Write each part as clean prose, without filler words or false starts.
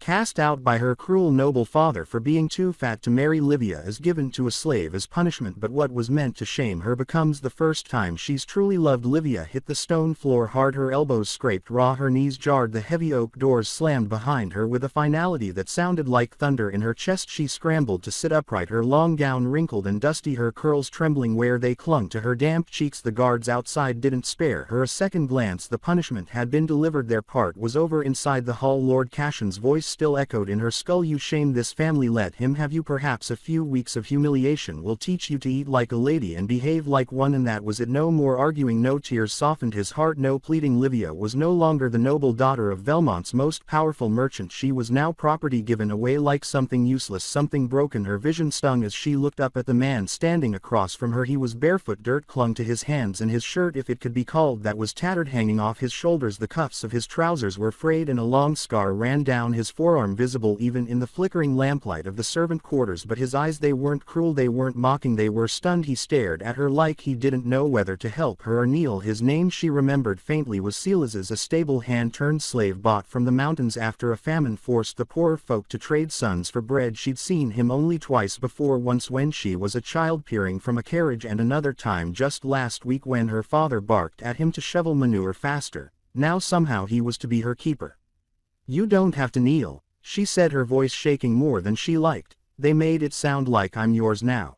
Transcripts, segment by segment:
Cast out by her cruel noble father for being too fat to marry, Livia is given to a slave as punishment, but what was meant to shame her becomes the first time she's truly loved. Livia hit the stone floor hard, her elbows scraped raw, her knees jarred, the heavy oak doors slammed behind her with a finality that sounded like thunder in her chest. She scrambled to sit upright, her long gown wrinkled and dusty, her curls trembling where they clung to her damp cheeks. The guards outside didn't spare her a second glance. The punishment had been delivered, their part was over. Inside the hall, Lord Cassion's voice still echoed in her skull. You shamed this family, let him have you. Perhaps a few weeks of humiliation will teach you to eat like a lady and behave like one. And that was it. No more arguing, no tears softened his heart, no pleading. Livia was no longer the noble daughter of Velmont's most powerful merchant. She was now property given away like something useless, something broken. Her vision stung as she looked up at the man standing across from her. He was barefoot, dirt clung to his hands, and his shirt, if it could be called that, was tattered, hanging off his shoulders. The cuffs of his trousers were frayed and a long scar ran down his forearm, visible even in the flickering lamplight of the servant quarters. But his eyes, they weren't cruel, they weren't mocking, they were stunned. He stared at her like he didn't know whether to help her or kneel. His name, she remembered faintly, was Silas's, a stable hand turned slave bought from the mountains after a famine forced the poorer folk to trade sons for bread. She'd seen him only twice before, once when she was a child peering from a carriage, and another time just last week when her father barked at him to shovel manure faster. Now somehow he was to be her keeper. You don't have to kneel, she said, her voice shaking more than she liked. They made it sound like I'm yours now.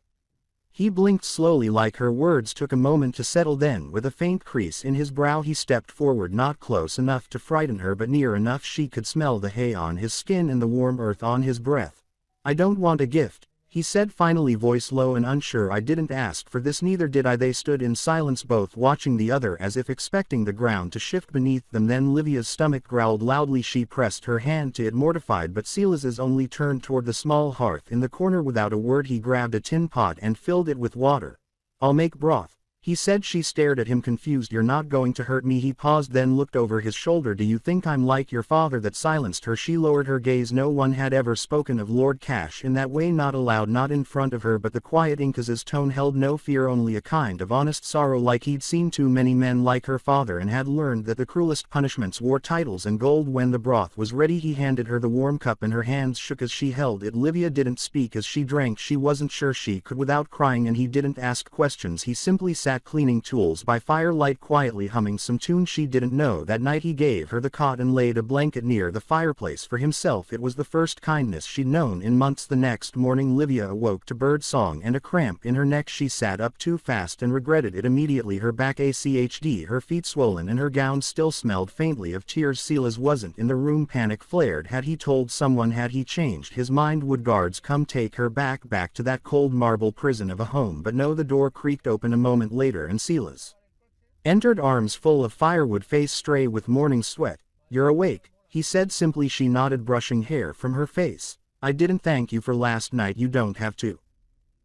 He blinked slowly like her words took a moment to settle, then with a faint crease in his brow he stepped forward, not close enough to frighten her but near enough she could smell the hay on his skin and the warm earth on his breath. I don't want a gift, he said finally, voice low and unsure. I didn't ask for this, neither did I. They stood in silence, both watching the other as if expecting the ground to shift beneath them. Then Livia's stomach growled loudly. She pressed her hand to it, mortified, but Silas's only turned toward the small hearth in the corner. Without a word he grabbed a tin pot and filled it with water. I'll make broth, he said. She stared at him confused. You're not going to hurt me? He paused, then looked over his shoulder. Do you think I'm like your father? That silenced her. She lowered her gaze. No one had ever spoken of Lord Cash in that way, not aloud, not in front of her, but the quiet Inca's tone held no fear, only a kind of honest sorrow, like he'd seen too many men like her father and had learned that the cruelest punishments wore titles and gold. When the broth was ready he handed her the warm cup and her hands shook as she held it. Livia didn't speak as she drank. She wasn't sure she could without crying, and he didn't ask questions. He simply sat cleaning tools by firelight, quietly humming some tune she didn't know. That night he gave her the cot and laid a blanket near the fireplace for himself. It was the first kindness she'd known in months. The next morning Livia awoke to bird song and a cramp in her neck. She sat up too fast and regretted it immediately. Her back ached, her feet swollen, and her gown still smelled faintly of tears. Silas wasn't in the room. Panic flared. Had he told someone? Had he changed his mind? Would guards come take her back to that cold marble prison of a home? But no, the door creaked open a moment later and Silas entered, arms full of firewood, face stray with morning sweat. You're awake, he said simply. She nodded, brushing hair from her face. I didn't thank you for last night. You don't have to.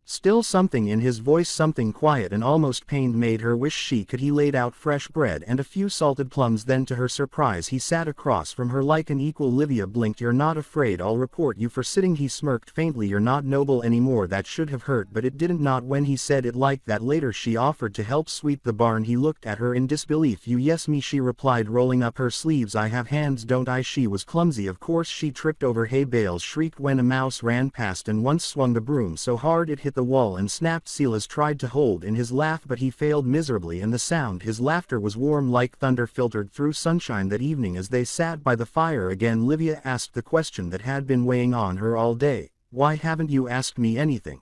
Still something in his voice, something quiet and almost pained, made her wish she could. He laid out fresh bread and a few salted plums. Then to her surprise he sat across from her like an equal. Livia blinked. You're not afraid? I'll report you for sitting. He smirked faintly. You're not noble anymore. That should have hurt, but it didn't. Not when he said it like that. Later she offered to help sweep the barn. He looked at her in disbelief. You? Yes, me, she replied, rolling up her sleeves. I have hands, don't I? She was clumsy, of course. She tripped over hay bales, shrieked when a mouse ran past, and once swung the broom so hard it hit the wall and snapped. Silas tried to hold in his laugh, but he failed miserably, and the sound, his laughter, was warm like thunder, filtered through sunshine. That evening as they sat by the fire again, Livia asked the question that had been weighing on her all day. Why haven't you asked me anything?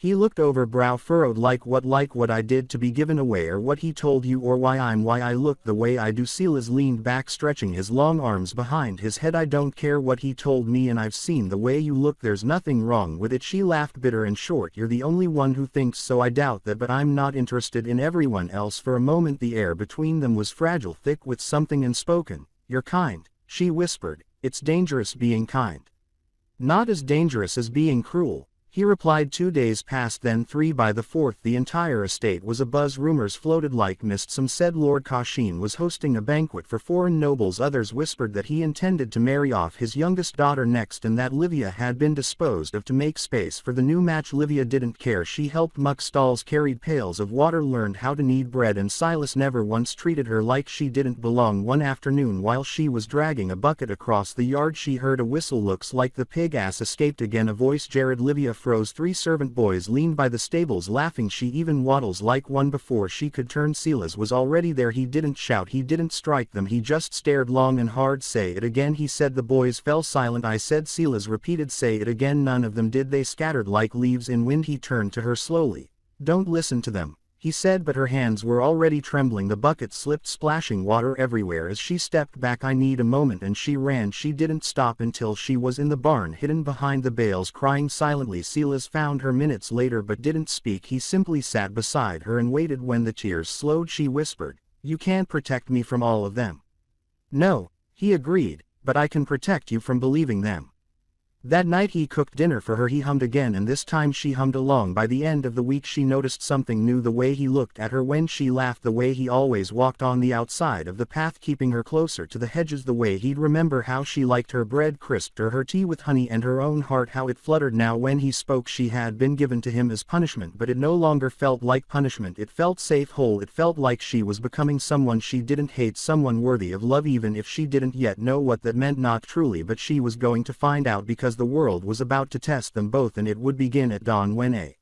He looked over, brow furrowed. Like what I did to be given away, or what he told you, or why I look the way I do? Silas leaned back, stretching his long arms behind his head. I don't care what he told me, and I've seen the way you look. There's nothing wrong with it. She laughed, bitter and short. You're the only one who thinks so. I doubt that, but I'm not interested in everyone else. For a moment the air between them was fragile, thick with something unspoken. You're kind, she whispered. It's dangerous being kind. Not as dangerous as being cruel. He replied 2 days passed, then 3. By the 4th the entire estate was abuzz. Rumors floated like mist. Some said Lord Cauchine was hosting a banquet for foreign nobles. Others whispered that he intended to marry off his youngest daughter next, and that Livia had been disposed of to make space for the new match. Livia didn't care. She helped muck stalls, carried pails of water, learned how to knead bread, and Silas never once treated her like she didn't belong. One afternoon while she was dragging a bucket across the yard she heard a whistle. Looks like the pig ass escaped again. A voice. Jared. Livia froze. 3 servant boys leaned by the stables laughing. She even waddles like one. Before she could turn, Silas was already there. He didn't shout, he didn't strike them, he just stared long and hard. Say it again, he said. The boys fell silent. I said, Silas repeated. Say it again. None of them did. They scattered like leaves in wind. He turned to her slowly. Don't listen to them, he said, but her hands were already trembling. The bucket slipped, splashing water everywhere as she stepped back. I need a moment, and she ran. She didn't stop until she was in the barn, hidden behind the bales, crying silently. Silas found her minutes later but didn't speak. He simply sat beside her and waited. When the tears slowed, she whispered, "You can't protect me from all of them." "No," he agreed, "but I can protect you from believing them." That night he cooked dinner for her. He hummed again, and this time she hummed along. By the end of the week she noticed something new: the way he looked at her when she laughed, the way he always walked on the outside of the path, keeping her closer to the hedges, the way he'd remember how she liked her bread crisped or her tea with honey, and her own heart, how it fluttered now when he spoke. She had been given to him as punishment, but it no longer felt like punishment. It felt safe, whole. It felt like she was becoming someone she didn't hate, someone worthy of love, even if she didn't yet know what that meant. Not truly, but she was going to find out, because the world was about to test them both, and it would begin at dawn when a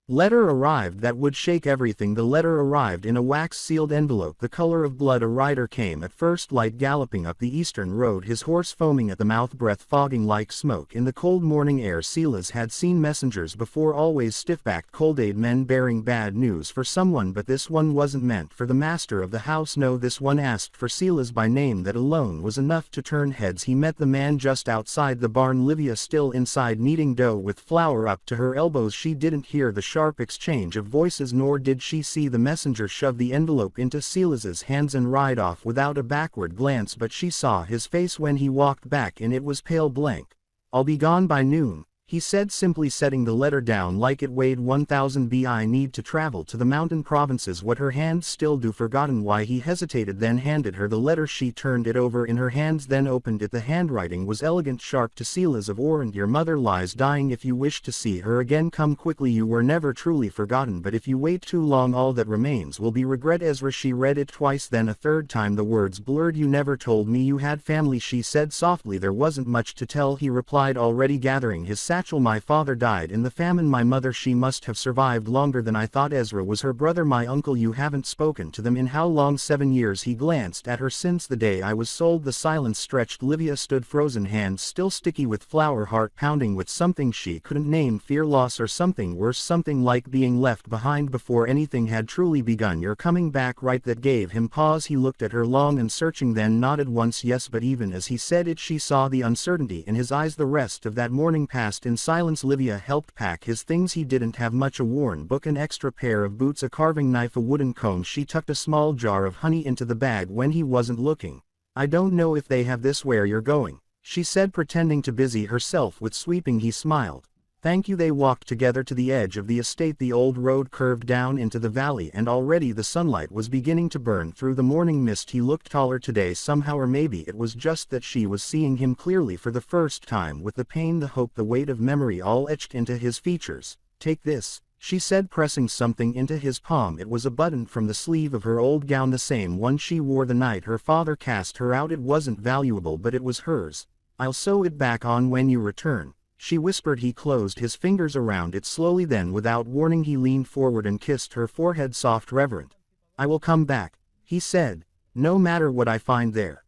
letter arrived that would shake everything. The letter arrived in a wax-sealed envelope the color of blood. A rider came at first light, galloping up the eastern road, his horse foaming at the mouth, breath fogging like smoke in the cold morning air. Silas had seen messengers before, always stiff-backed, cold-eyed men bearing bad news for someone, but this one wasn't meant for the master of the house. No, this one asked for Silas by name. That alone was enough to turn heads. He met the man just outside the barn, Livia still inside, kneading dough with flour up to her elbows. She didn't hear the sharp exchange of voices, nor did she see the messenger shove the envelope into Silas's hands and ride off without a backward glance, but she saw his face when he walked back, and it was pale blank. "I'll be gone by noon," he said, simply setting the letter down like it weighed 1,000 b. "I need to travel to the mountain provinces." What her hands still do, forgotten why he hesitated, then handed her the letter. She turned it over in her hands, then opened it. The handwriting was elegant, sharp. "To Silas of Orand, your mother lies dying. If you wish to see her again, come quickly. You were never truly forgotten, but if you wait too long, all that remains will be regret." Ezra. She read it twice, then a third time. The words blurred. "You never told me you had family," she said softly. "There wasn't much to tell," he replied, already gathering his satchel. "My father died in the famine. My mother, she must have survived longer than I thought. Ezra was her brother. My uncle. You haven't spoken to them in how long?" 7 years. He glanced at her. "Since the day I was sold." The silence stretched. Livia stood frozen, hands still sticky with flour, heart pounding with something she couldn't name, fear, loss, or something worse, something like being left behind before anything had truly begun. "You're coming back, right?" That gave him pause. He looked at her long and searching, then nodded once. "Yes," but even as he said it she saw the uncertainty in his eyes. The rest of that morning passed in silence. Livia helped pack his things. He didn't have much: a worn book, an extra pair of boots, a carving knife, a wooden comb. She tucked a small jar of honey into the bag when he wasn't looking. "I don't know if they have this where you're going," she said, pretending to busy herself with sweeping. He smiled. "Thank you." They walked together to the edge of the estate. The old road curved down into the valley, and already the sunlight was beginning to burn through the morning mist. He looked taller today somehow, or maybe it was just that she was seeing him clearly for the first time, with the pain, the hope, the weight of memory all etched into his features. "Take this," she said, pressing something into his palm. It was a button from the sleeve of her old gown, the same one she wore the night her father cast her out. It wasn't valuable, but it was hers. "I'll sew it back on when you return," she whispered. He closed his fingers around it slowly, then without warning he leaned forward and kissed her forehead, soft, reverent. "I will come back," he said, "no matter what I find there."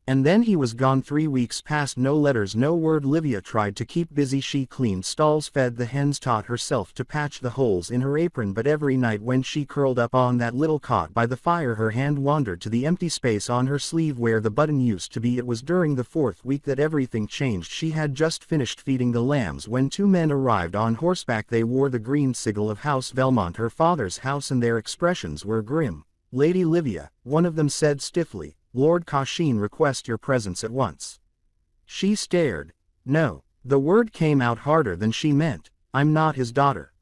And then he was gone. 3 weeks passed, no letters, no word. Livia tried to keep busy. She cleaned stalls, fed the hens, taught herself to patch the holes in her apron, but every night when she curled up on that little cot by the fire, her hand wandered to the empty space on her sleeve where the button used to be. It was during the 4th week that everything changed. She had just finished feeding the lambs when 2 men arrived on horseback. They wore the green sigil of House Belmont, her father's house, and their expressions were grim. "Lady Livia," one of them said stiffly, "Lord Cauchine requests your presence at once." She stared. "No." The word came out harder than she meant. I'm not his daughter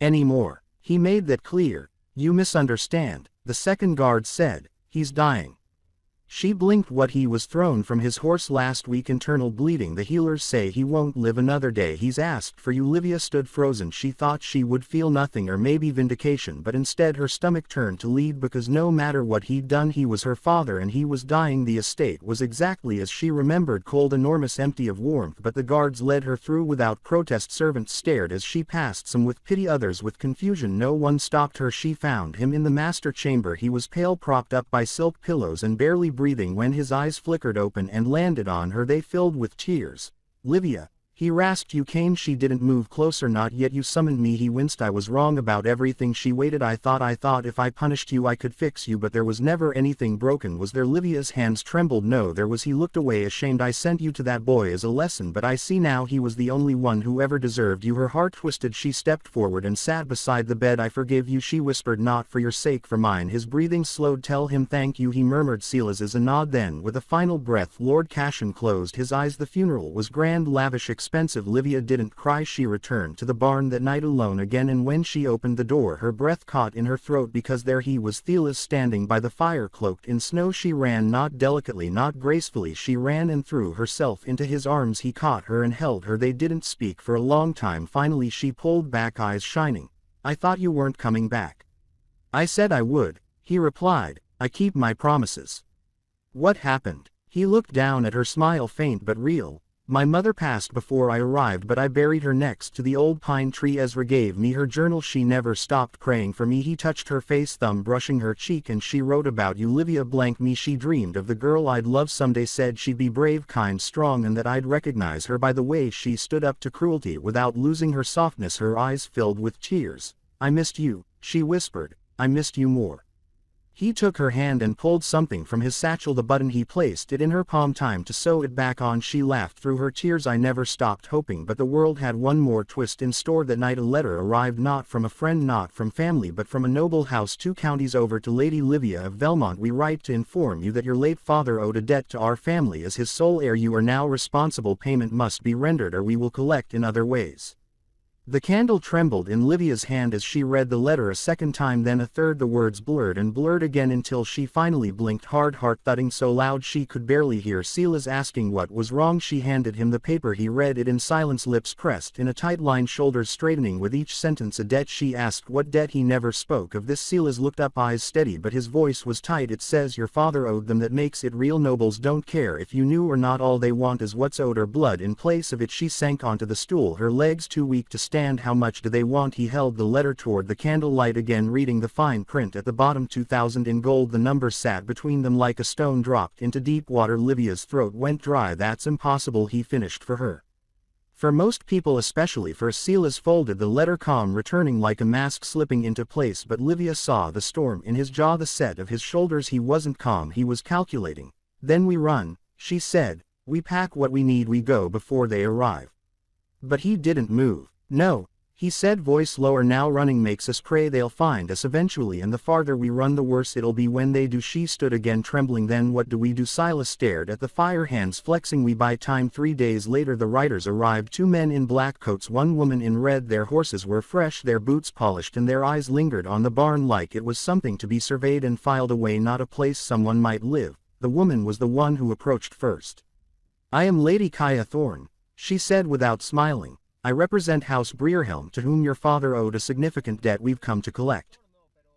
anymore. He made that clear. You misunderstand, the second guard said. He's dying. She blinked. What? He was thrown from his horse last week, internal bleeding. The healers say he won't live another day. He's asked for you. Livia stood frozen. She thought she would feel nothing or maybe vindication, but instead her stomach turned to lead because no matter what he'd done he was her father and he was dying. The estate was exactly as she remembered, cold, enormous, empty of warmth, but the guards led her through without protest. Servants stared as she passed, some with pity, others with confusion. No one stopped her. She found him in the master chamber. He was pale, propped up by silk pillows and barely breathing. When his eyes flickered open and landed on her, they filled with tears. Livia, he rasped. You came. She didn't move closer. Not yet. You summoned me. He winced. I was wrong about everything. She waited. I thought if I punished you I could fix you, but there was never anything broken. Was there? Livia's hands trembled. No, there was. He looked away, ashamed. I sent you to that boy as a lesson, but I see now he was the only one who ever deserved you. Her heart twisted. She stepped forward and sat beside the bed. I forgive you, she whispered. Not for your sake, for mine. His breathing slowed. Tell him thank you, he murmured. Silas is a nod. Then with a final breath Lord Cashin closed his eyes. The funeral was grand, lavish, expensive. Livia didn't cry. She returned to the barn that night alone again, and when she opened the door her breath caught in her throat because there he was, Thelas, standing by the fire cloaked in snow. She ran, not delicately, not gracefully. She ran and threw herself into his arms. He caught her and held her. They didn't speak for a long time. Finally she pulled back, eyes shining. I thought you weren't coming back. I said I would, he replied. I keep my promises. What happened? He looked down at her, smile faint but real. My mother passed before I arrived, but I buried her next to the old pine tree. Ezra gave me her journal. She never stopped praying for me. He touched her face, thumb brushing her cheek, and she wrote about you. Livia blanked me. She dreamed of the girl I'd love someday, said she'd be brave, kind, strong, and that I'd recognize her by the way she stood up to cruelty without losing her softness. Her eyes filled with tears. I missed you, she whispered. I missed you more. He took her hand and pulled something from his satchel, the button. He placed it in her palm. Time to sew it back on. She laughed through her tears. I never stopped hoping, but the world had one more twist in store. That night a letter arrived, not from a friend, not from family, but from a noble house 2 counties over. To Lady Livia of Belmont, we write to inform you that your late father owed a debt to our family. As his sole heir you are now responsible. Payment must be rendered or we will collect in other ways. The candle trembled in Livia's hand as she read the letter a second time, then a third. The words blurred and blurred again until she finally blinked hard, heart thudding so loud she could barely hear. Silas asking what was wrong. She handed him the paper. He read it in silence, lips pressed in a tight line, shoulders straightening with each sentence. A debt, she asked. What debt? He never spoke of this. Silas looked up, eyes steady, but his voice was tight. It says your father owed them. That makes it real. Nobles don't care if you knew or not. All they want is what's owed or blood. In place of it she sank onto the stool, her legs too weak to stand. How much do they want? He held the letter toward the candlelight again, reading the fine print at the bottom. 2,000 in gold. The number sat between them like a stone dropped into deep water. Livia's throat went dry. That's impossible, he finished. For her. For most people, especially for Silas, folded the letter, calm, returning like a mask slipping into place, but Livia saw the storm in his jaw, the set of his shoulders. He wasn't calm, he was calculating. Then we run, she said. We pack what we need, we go before they arrive. But he didn't move. No, he said, voice lower. Now running makes us pray they'll find us eventually, and the farther we run the worse it'll be when they do. She stood again, trembling. Then what do we do? Silas stared at the fire, hands flexing. We buy time. 3 days later the riders arrived, 2 men in black coats, 1 woman in red. Their horses were fresh, their boots polished, and their eyes lingered on the barn like it was something to be surveyed and filed away, not a place someone might live. The woman was the one who approached first. I am Lady Kaya Thorne, she said without smiling. I represent House Breerhelm, to whom your father owed a significant debt we've come to collect.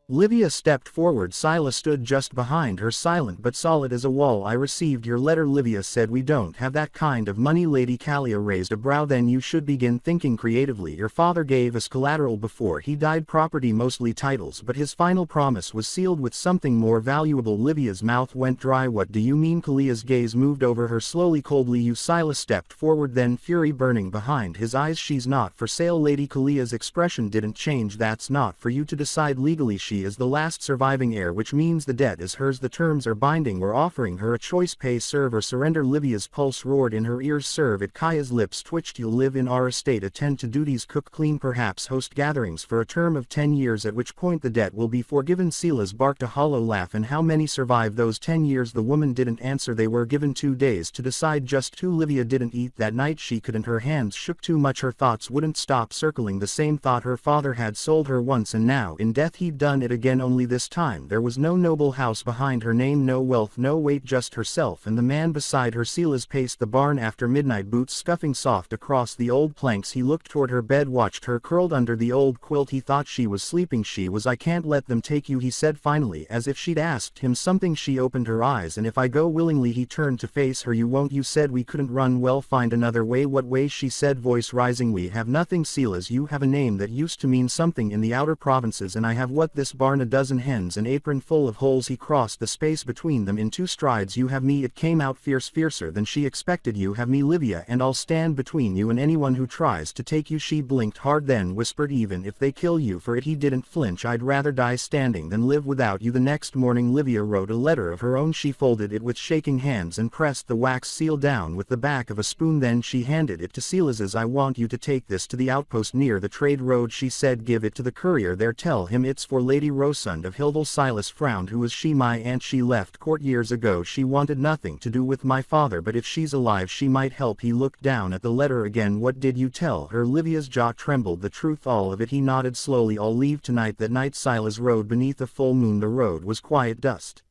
Livia stepped forward. Silas stood just behind her, silent but solid as a wall. I received your letter, Livia said. We don't have that kind of money. Lady Kalia raised a brow. Then you should begin thinking creatively. Your father gave us collateral before he died, property, mostly titles, but his final promise was sealed with something more valuable. Livia's mouth went dry. What do you mean? Kalia's gaze moved over her slowly, coldly. You. Silas stepped forward, then fury burning behind his eyes. She's not for sale. Lady Kalia's expression didn't change. That's not for you to decide legally, she she is the last surviving heir, which means the debt is hers. The terms are binding. We're offering her a choice: pay, serve, or surrender. Livia's pulse roared in her ears. Serve it. Kaya's lips twitched. You'll live in our estate, attend to duties, cook, clean, perhaps host gatherings for a term of 10 years, at which point the debt will be forgiven. Silas barked a hollow laugh. And how many survived those 10 years? The woman didn't answer. They were given 2 days to decide just who. Livia didn't eat that night. She couldn't. Her hands shook too much. Her thoughts wouldn't stop circling the same thought. Her father had sold her once, and now in death he'd done it again, only this time there was no noble house behind her name, no wealth, no weight, just herself and the man beside her. Silas paced the barn after midnight, boots scuffing soft across the old planks. He looked toward her bed, watched her curled under the old quilt. He thought she was sleeping. She was. I can't let them take you, he said finally, as if she'd asked him something. She opened her eyes. And if I go willingly? He turned to face her. You won't. You said we couldn't run. Well, find another way. What way? She said, voice rising. We have nothing, Silas. You have a name that used to mean something in the outer provinces, and I have what? This barn, a dozen hens, an apron full of holes. He crossed the space between them in 2 strides. You have me. It came out fierce, fiercer than she expected. You have me, Livia, and I'll stand between you and anyone who tries to take you. She blinked hard, then whispered, even if they kill you for it. He didn't flinch. I'd rather die standing than live without you. The next morning Livia wrote a letter of her own. She folded it with shaking hands and pressed the wax seal down with the back of a spoon. Then she handed it to Silas's. I want you to take this to the outpost near the trade road, she said. Give it to the courier there. Tell him it's for Lady Rosund of Hillville. Silas frowned. Who is she? My aunt. She left court years ago. She wanted nothing to do with my father, but if she's alive she might help. He looked down at the letter again. What did you tell her? Livia's jaw trembled. The truth, all of it. He nodded slowly. I'll leave tonight. That night Silas rode beneath a full moon. The road was quiet, dust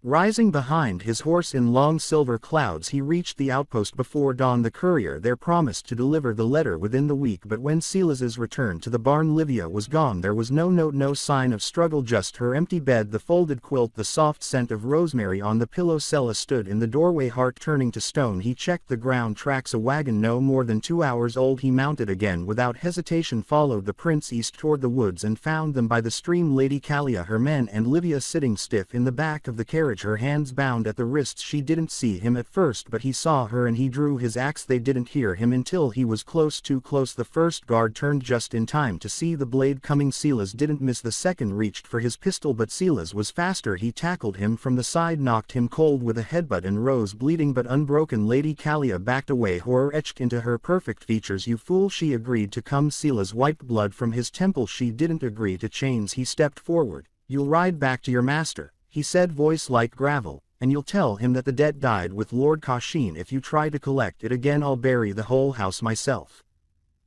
rising behind his horse in long silver clouds. He reached the outpost before dawn. The courier there promised to deliver the letter within the week, but when Silas's returned to the barn, Livia was gone. There was no note, no sign of struggle, just her empty bed, the folded quilt, the soft scent of rosemary on the pillow. Sella stood in the doorway, heart turning to stone. He checked the ground tracks. A wagon no more than 2 hours old. He mounted again without hesitation, followed the prince east toward the woods, and found them by the stream. Lady Kalia, her men, and Livia sitting stiff in the back of the carriage, her hands bound at the wrists. She didn't see him at first, but he saw her, and he drew his axe. They didn't hear him until he was close, too close. The first guard turned just in time to see the blade coming. Silas didn't miss. The second reached for his pistol, but Silas was faster. He tackled him from the side, knocked him cold with a headbutt, and rose bleeding but unbroken. Lady Kalia backed away, horror etched into her perfect features. You fool, she agreed to come. Silas wiped blood from his temple. She didn't agree to chains. He stepped forward. You'll ride back to your master, he said, voice like gravel, and you'll tell him that the debt died with Lord Kashin. If you try to collect it again, I'll bury the whole house myself.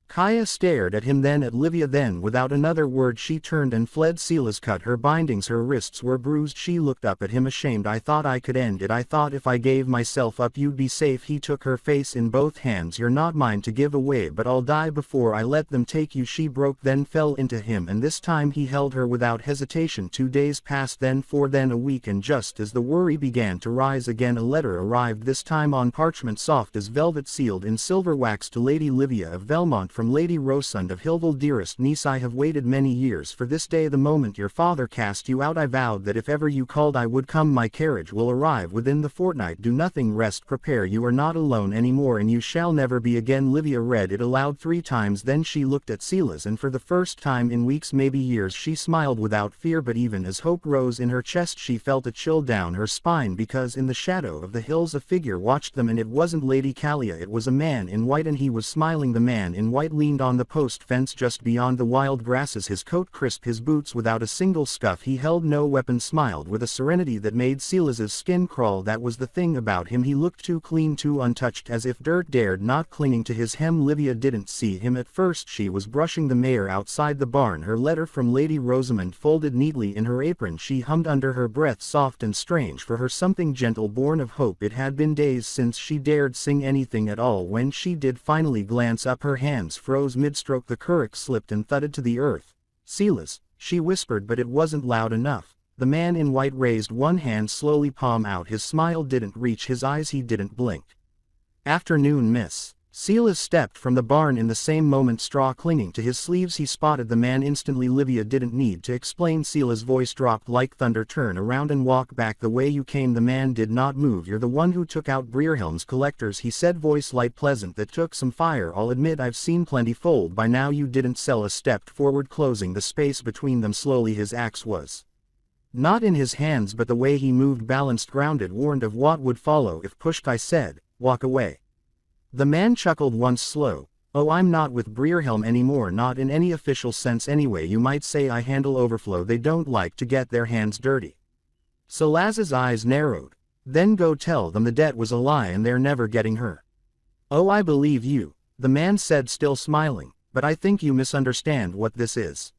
Kaya stared at him, then at Livia, then without another word she turned and fled. Silas cut her bindings. Her wrists were bruised. She looked up at him ashamed. I thought I could end it. I thought if I gave myself up you'd be safe. He took her face in both hands. You're not mine to give away, but I'll die before I let them take you. She broke, then fell into him, and this time he held her without hesitation. 2 days passed, then 4, then a week, and just as the worry began to rise again, a letter arrived, this time on parchment soft as velvet, sealed in silver wax, to Lady Livia of Belmont, from Lady Rosund of Hillville. Dearest niece, I have waited many years for this day, the moment your father cast you out. I vowed that if ever you called I would come. My carriage will arrive within the fortnight. Do nothing, rest, prepare. You are not alone anymore, and you shall never be again. Livia read it aloud 3 times, then she looked at Silas, and for the first time in weeks, maybe years, she smiled without fear. But even as hope rose in her chest, she felt a chill down her spine, because in the shadow of the hills a figure watched them, and it wasn't Lady Kalia. It was a man in white, and he was smiling. The man in white leaned on the post fence just beyond the wild grasses, his coat crisp, his boots without a single scuff. He held no weapon, smiled with a serenity that made Silas's skin crawl. That was the thing about him. He looked too clean, too untouched, as if dirt dared not clinging to his hem. Livia didn't see him at first. She was brushing the mare outside the barn, her letter from Lady Rosamond folded neatly in her apron. She hummed under her breath, soft and strange for her, something gentle born of hope. It had been days since she dared sing anything at all. When she did finally glance up, her hands froze mid-stroke. The curric slipped and thudded to the earth. Silas, she whispered, but it wasn't loud enough. The man in white raised one hand slowly, palm out. His smile didn't reach his eyes. He didn't blink. Afternoon, miss. Silas stepped from the barn in the same moment, straw clinging to his sleeves. He spotted the man instantly. Livia didn't need to explain. Silas' voice dropped like thunder. Turn around and walk back the way you came. The man did not move. You're the one who took out Breerhelm's collectors, he said, voice light pleasant that took some fire. I'll admit I've seen plenty fold by now. You didn't. Silas stepped forward, closing the space between them slowly. His axe was not in his hands, but the way he moved, balanced, grounded, warned of what would follow if pushed. I said, walk away. The man chuckled once, slow. Oh, I'm not with Breerhelm anymore, not in any official sense anyway. You might say I handle overflow. They don't like to get their hands dirty. Silas's eyes narrowed. Then go tell them the debt was a lie and they're never getting her. Oh, I believe you, the man said, still smiling, but I think you misunderstand what this is.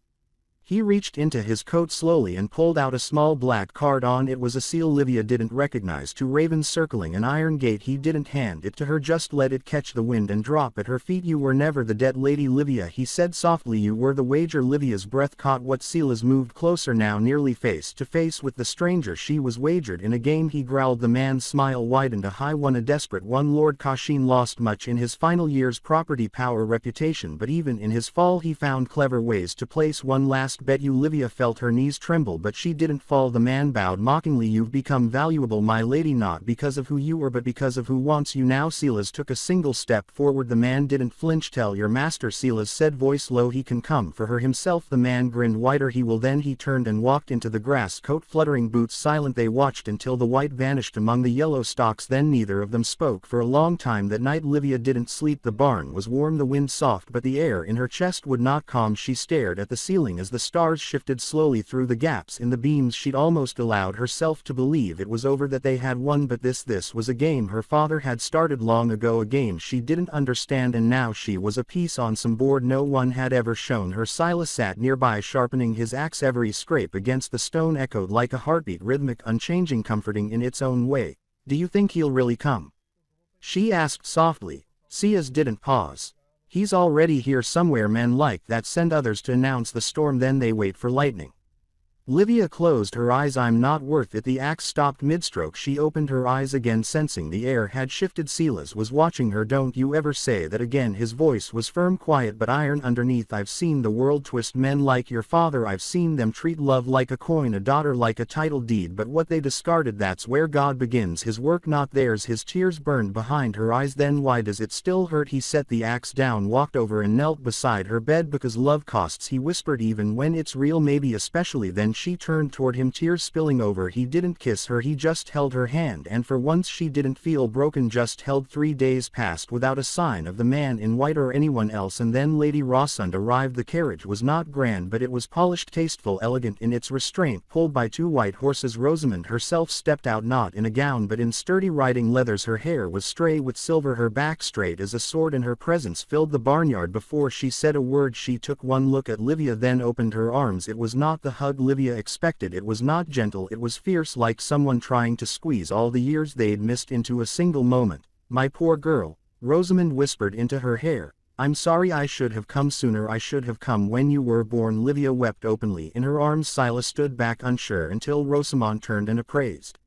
He reached into his coat slowly and pulled out a small black card. On it was a seal Livia didn't recognize, 2 ravens circling an iron gate. He didn't hand it to her, just let it catch the wind and drop at her feet. You were never the debt lady, Livia, he said softly. You were the wager. Livia's breath caught what Silas moved closer now, nearly face to face with the stranger. She was wagered in a game, he growled. The man's smile widened, a high one, a desperate one. Lord Kashin lost much in his final years, property, power, reputation, but even in his fall he found clever ways to place one last bet. You, Livia felt her knees tremble, but she didn't fall. The man bowed mockingly. You've become valuable, my lady, not because of who you are, but because of who wants you now. Silas took a single step forward. The man didn't flinch. Tell your master, Silas said, voice low, he can come for her himself. The man grinned wider. He will. Then he turned and walked into the grass, coat fluttering, boots silent. They watched until the white vanished among the yellow stalks. Then neither of them spoke for a long time. That night Livia didn't sleep. The barn was warm, the wind soft, but the air in her chest would not calm. She stared at the ceiling as the stars shifted slowly through the gaps in the beams. She'd almost allowed herself to believe it was over, that they had won, but this was a game her father had started long ago, a game she didn't understand, and now she was a piece on some board no one had ever shown her. Silas sat nearby, sharpening his axe. Every scrape against the stone echoed like a heartbeat, rhythmic, unchanging, comforting in its own way. Do you think he'll really come? She asked softly. Silas didn't pause. He's already here somewhere. Men like that send others to announce the storm, then they wait for lightning. Livia closed her eyes. I'm not worth it. The axe stopped mid-stroke. She opened her eyes again, sensing the air had shifted. Silas was watching her. Don't you ever say that again. His voice was firm, quiet, but iron underneath. I've seen the world twist men like your father. I've seen them treat love like a coin, a daughter like a title deed, but what they discarded, that's where God begins his work, not theirs. His tears burned behind her eyes. Then why does it still hurt? He set the axe down, walked over and knelt beside her bed. Because love costs, he whispered, even when it's real, maybe especially then. She turned toward him, tears spilling over. He didn't kiss her, he just held her hand, and for once she didn't feel broken, just held. 3 days passed without a sign of the man in white or anyone else, and then Lady Rossund arrived. The carriage was not grand, but it was polished, tasteful, elegant in its restraint, pulled by 2 white horses. Rosamund herself stepped out, not in a gown but in sturdy riding leathers. Her hair was stray with silver, her back straight as a sword, and her presence filled the barnyard. Before she said a word, she took one look at Livia, then opened her arms. It was not the hug Livia expected. It was not gentle, it was fierce, like someone trying to squeeze all the years they'd missed into a single moment. My poor girl, Rosamund whispered into her hair. I'm sorry, I should have come sooner. I should have come when you were born. Livia wept openly in her arms. Silas stood back unsure until Rosamund turned and appraised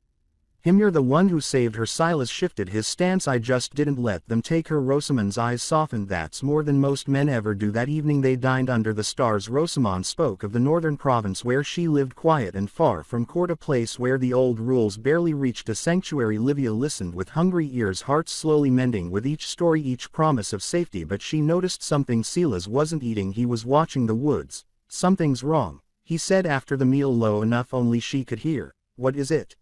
him. You're the one who saved her. Silas shifted his stance. I just didn't let them take her. Rosamund's eyes softened. That's more than most men ever do. That evening they dined under the stars. Rosamund spoke of the northern province where she lived, quiet and far from court, a place where the old rules barely reached a sanctuary. Livia listened with hungry ears, hearts slowly mending with each story, each promise of safety, but she noticed something. Silas wasn't eating, he was watching the woods. Something's wrong, he said after the meal, low enough only she could hear. What is it?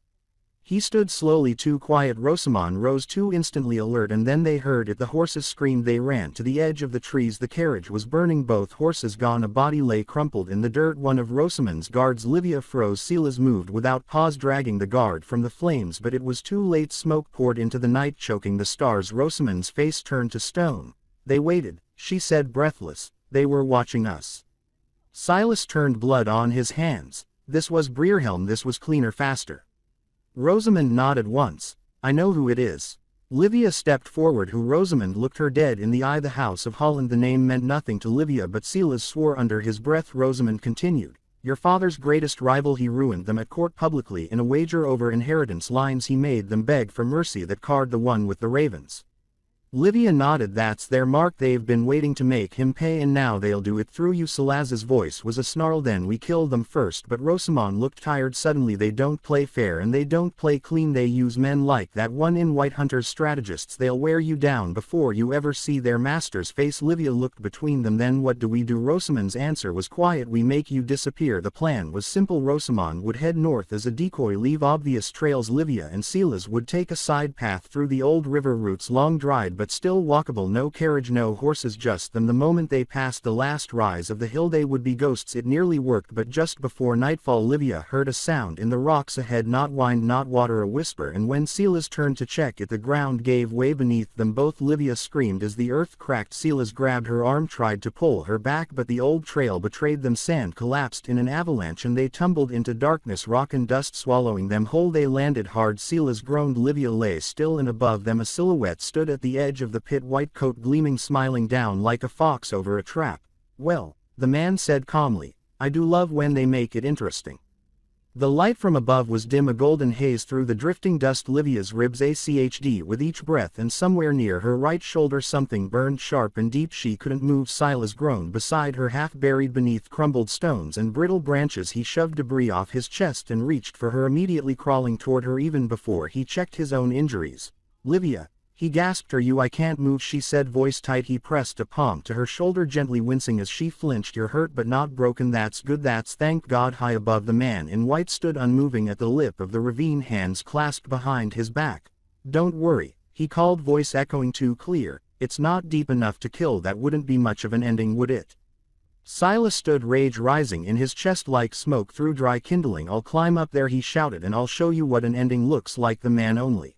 He stood slowly, too quiet. Rosamund rose, too instantly alert, and then they heard it. The horses screamed. They ran to the edge of the trees. The carriage was burning, both horses gone. A body lay crumpled in the dirt, one of Rosamund's guards. Livia froze. Silas moved without pause, dragging the guard from the flames, but it was too late. Smoke poured into the night, choking the stars. Rosamund's face turned to stone. They waited, she said, breathless. They were watching us. Silas turned, blood on his hands. This was Breerhelm. This was cleaner, faster. Rosamund nodded once. I know who it is. Livia stepped forward. Who? Rosamund looked her dead in the eye. The House of Holland. The name meant nothing to Livia, but Silas swore under his breath. Rosamund continued. Your father's greatest rival. He ruined them at court publicly in a wager over inheritance lines. He made them beg for mercy. That card, the one with the ravens. Livia nodded. That's their mark, they've been waiting to make him pay and now they'll do it through you. Salaz's voice was a snarl. Then we kill them first. But Rosamond looked tired suddenly. They don't play fair and they don't play clean. They use men like that one in White Hunter's strategists. They'll wear you down before you ever see their master's face. Livia looked between them. Then what do we do? Rosamond's answer was quiet. We make you disappear. The plan was simple. Rosamond would head north as a decoy, leave obvious trails. Livia and Silas would take a side path through the old river routes, long dried but still walkable, no carriage, no horses, just them. The moment they passed the last rise of the hill they would be ghosts. It nearly worked, but just before nightfall Livia heard a sound in the rocks ahead, not wind, not water, a whisper, and when Silas turned to check it the ground gave way beneath them both. Livia screamed as the earth cracked. Silas grabbed her arm, tried to pull her back, but the old trail betrayed them. Sand collapsed in an avalanche and they tumbled into darkness, rock and dust swallowing them whole. They landed hard. Silas groaned. Livia lay still and above them a silhouette stood at the edge of the pit, white coat gleaming, smiling down like a fox over a trap. Well, the man said calmly, I do love when they make it interesting. The light from above was dim, a golden haze through the drifting dust. Livia's ribs ached with each breath, and somewhere near her right shoulder something burned sharp and deep. She couldn't move. Silas groaned beside her, half buried beneath crumbled stones and brittle branches. He shoved debris off his chest and reached for her, immediately crawling toward her even before he checked his own injuries. Livia, he gasped. Are you? I can't move, she said, voice tight. He pressed a palm to her shoulder, gently wincing as she flinched. You're hurt but not broken. That's good, that's thank God. High above the man in white stood unmoving at the lip of the ravine, hands clasped behind his back. Don't worry, he called, voice echoing too clear. It's not deep enough to kill. That wouldn't be much of an ending, would it? Silas stood, rage rising in his chest like smoke through dry kindling. I'll climb up there, he shouted, and I'll show you what an ending looks like. The man only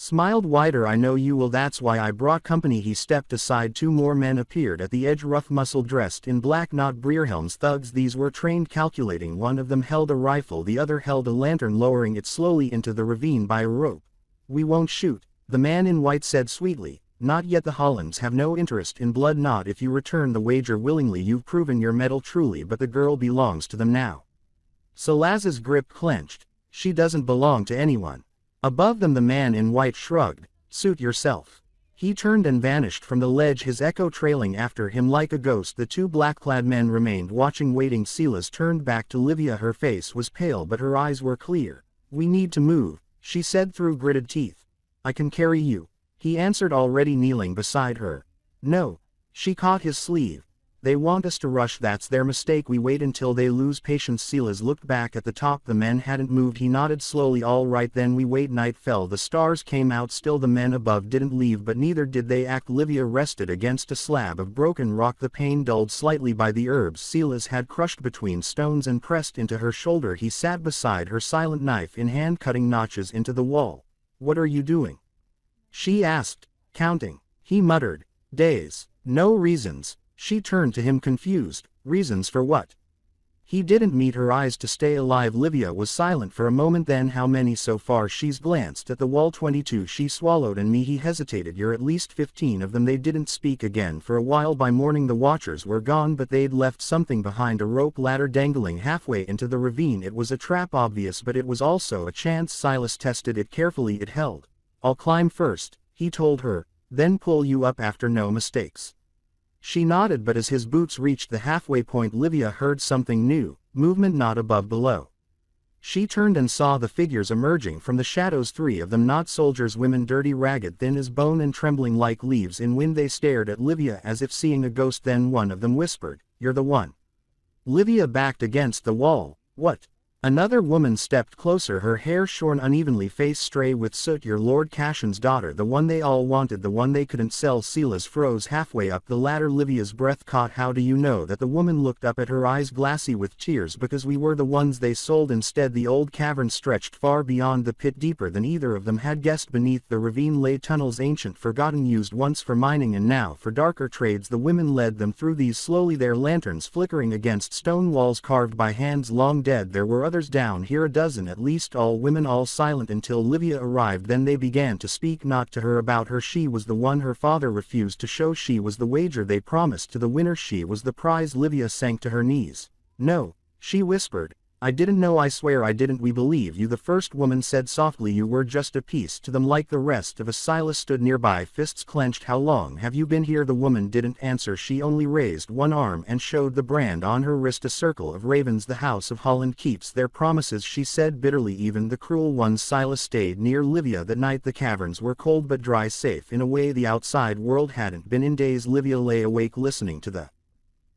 smiled wider. I know you will, that's why I brought company. He stepped aside. Two more men appeared at the edge, rough muscle, dressed in black, not Breerhelm's thugs. These were trained, calculating. One of them held a rifle, the other held a lantern, lowering it slowly into the ravine by a rope. We won't shoot, the man in white said sweetly. Not yet. The Hollands have no interest in blood, not if you return the wager willingly. You've proven your mettle truly, but the girl belongs to them now. Salaz's grip clenched. She doesn't belong to anyone. Above them the man in white shrugged. Suit yourself. He turned and vanished from the ledge, his echo trailing after him like a ghost. The two black-clad men remained watching, waiting. Silas turned back to Livia. Her face was pale but her eyes were clear. We need to move, she said through gritted teeth. I can carry you, he answered, already kneeling beside her. No. She caught his sleeve. They want us to rush. That's their mistake. We wait until they lose patience. Silas looked back at the top. The men hadn't moved. He nodded slowly. All right, then we wait. Night fell. The stars came out. Still the men above didn't leave, but neither did they act. Livia rested against a slab of broken rock, the pain dulled slightly by the herbs Silas had crushed between stones and pressed into her shoulder. He sat beside her, silent, knife in hand, cutting notches into the wall. What are you doing? She asked. Counting, he muttered. Days. No reasons. She turned to him, confused. Reasons for what? He didn't meet her eyes. To stay alive. Livia was silent for a moment. Then how many so far? She's glanced at the wall. 22, she swallowed. And me? He hesitated. You're at least 15 of them. They didn't speak again for a while. By morning the watchers were gone, but they'd left something behind, a rope ladder dangling halfway into the ravine. It was a trap, obvious, but it was also a chance. Silas tested it carefully. It held. I'll climb first, he told her, then pull you up after. No mistakes. She nodded, but as his boots reached the halfway point Livia heard something new, movement not above, below. She turned and saw the figures emerging from the shadows, 3 of them, not soldiers, women, dirty, ragged, thin as bone and trembling like leaves in wind. They stared at Livia as if seeing a ghost. Then one of them whispered, You're the one. Livia backed against the wall. What? Another woman stepped closer, her hair shorn unevenly, face stray with soot. You're Lord Cashin's daughter, the one they all wanted, the one they couldn't sell. Silas froze halfway up the ladder. Livia's breath caught. How do you know that? The woman looked up at her, eyes glassy with tears. Because we were the ones they sold instead. The old cavern stretched far beyond the pit, deeper than either of them had guessed. Beneath the ravine lay tunnels, ancient, forgotten, used once for mining and now for darker trades. The women led them through these slowly, their lanterns flickering against stone walls carved by hands long dead. There were others down here, a dozen at least, all women, all silent until Livia arrived. Then they began to speak, not to her, about her. She was the one her father refused to show. She was the wager they promised to the winner. She was the prize. Livia sank to her knees. No, she whispered. I didn't know, I swear I didn't. We believe you, the first woman said softly. You were just a piece to them like the rest of us. Silas stood nearby, fists clenched. How long have you been here? The woman didn't answer. She only raised one arm and showed the brand on her wrist, a circle of ravens. The House of Holland keeps their promises, she said bitterly, even the cruel ones. Silas stayed near Livia that night. The caverns were cold but dry, safe in a way the outside world hadn't been in days. Livia lay awake listening to the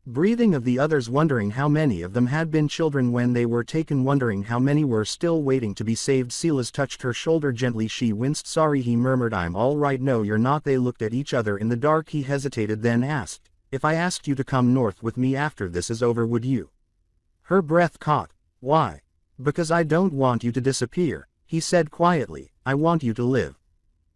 breathing of the others, wondering how many of them had been children when they were taken, wondering how many were still waiting to be saved. Silas touched her shoulder gently. She winced. Sorry, he murmured. I'm all right. No, you're not. They looked at each other in the dark. He hesitated, then asked, if I asked you to come north with me after this is over, would you? Her breath caught. Why? Because I don't want you to disappear, he said quietly. I want you to live.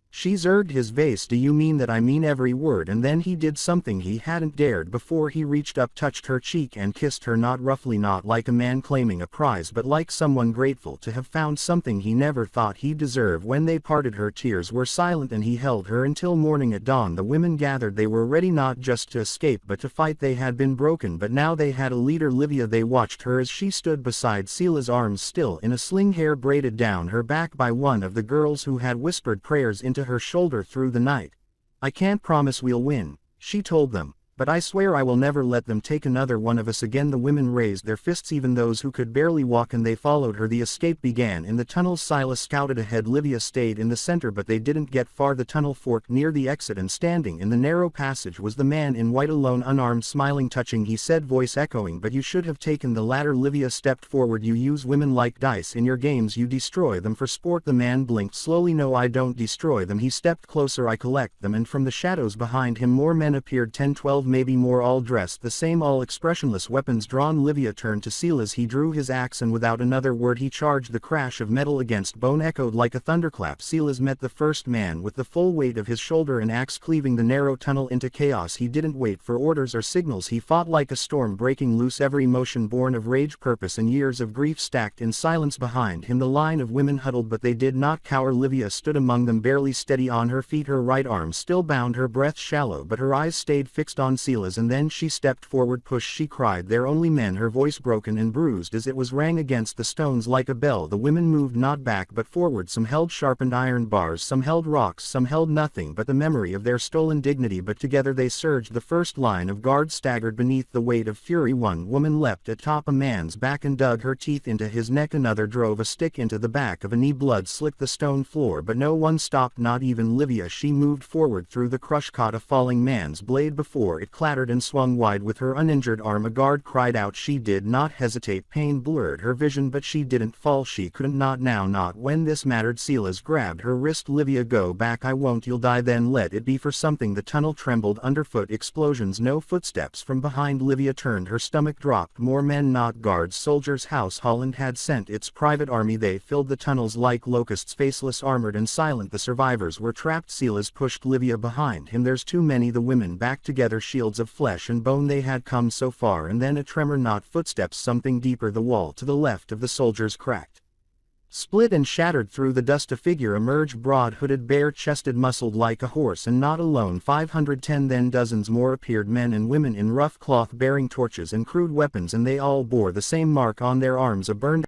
She zerged his face. Do you mean that? I mean every word. And then he did something he hadn't dared before. He reached up, touched her cheek and kissed her, not roughly, not like a man claiming a prize, but like someone grateful to have found something he never thought he'd deserve. When they parted, her tears were silent and he held her until morning. At dawn the women gathered. They were ready not just to escape but to fight. They had been broken, but now they had a leader, Livia. They watched her as she stood beside Silas, arms still in a sling, hair braided down her back by one of the girls who had whispered prayers into her shoulder through the night. I can't promise we'll win, she told them, but I swear I will never let them take another one of us again. The women raised their fists, even those who could barely walk, and they followed her. The escape began in the tunnels. Silas scouted ahead. Livia stayed in the center, but they didn't get far. The tunnel forked near the exit, and standing in the narrow passage was the man in white, alone, unarmed, smiling. Touching, he said, voice echoing, but you should have taken the ladder. Livia stepped forward. You use women like dice in your games. You destroy them for sport. The man blinked slowly. No, I don't destroy them. He stepped closer. I collect them. And from the shadows behind him more men appeared, 10, 12, maybe more, all dressed the same, all expressionless, weapons drawn. Livia turned to Silas. He drew his axe and without another word he charged. The crash of metal against bone echoed like a thunderclap. Silas met the first man with the full weight of his shoulder, an axe cleaving the narrow tunnel into chaos. He didn't wait for orders or signals. He fought like a storm, breaking loose, every motion born of rage, purpose, and years of grief stacked in silence behind him. The line of women huddled, but they did not cower. Livia stood among them, barely steady on her feet, her right arm still bound, her breath shallow, but her eyes stayed fixed on Silas. And then she stepped forward. Push, she cried. They're only men. Her voice broken and bruised as it was, rang against the stones like a bell. The women moved not back but forward. Some held sharpened iron bars, some held rocks, some held nothing but the memory of their stolen dignity. But together they surged. The first line of guards staggered beneath the weight of fury. One woman leapt atop a man's back and dug her teeth into his neck. Another drove a stick into the back of a knee. Blood slicked the stone floor, but no one stopped, not even Livia. She moved forward through the crush, caught a falling man's blade before it clattered and swung wide with her uninjured arm. A guard cried out. She did not hesitate. Pain blurred her vision, but she didn't fall. She couldn't, not now, not when this mattered. Silas grabbed her wrist. Livia, go back. I won't. You'll die. Then let it be for something. The tunnel trembled underfoot. Explosions. No footsteps from behind. Livia turned. Her stomach dropped. More men, not guards, soldiers. House Holland had sent its private army. They filled the tunnels like locusts, faceless, armored, and silent. The survivors were trapped. Silas pushed Livia behind him. There's too many. The women back together, shields of flesh and bone. They had come so far, and then a tremor, not footsteps, something deeper. The wall to the left of the soldiers cracked, split, and shattered. Through the dust a figure emerged, broad-hooded, bare-chested, muscled like a horse, and not alone. 510. Then dozens more appeared, men and women in rough cloth, bearing torches and crude weapons, and they all bore the same mark on their arms, a burned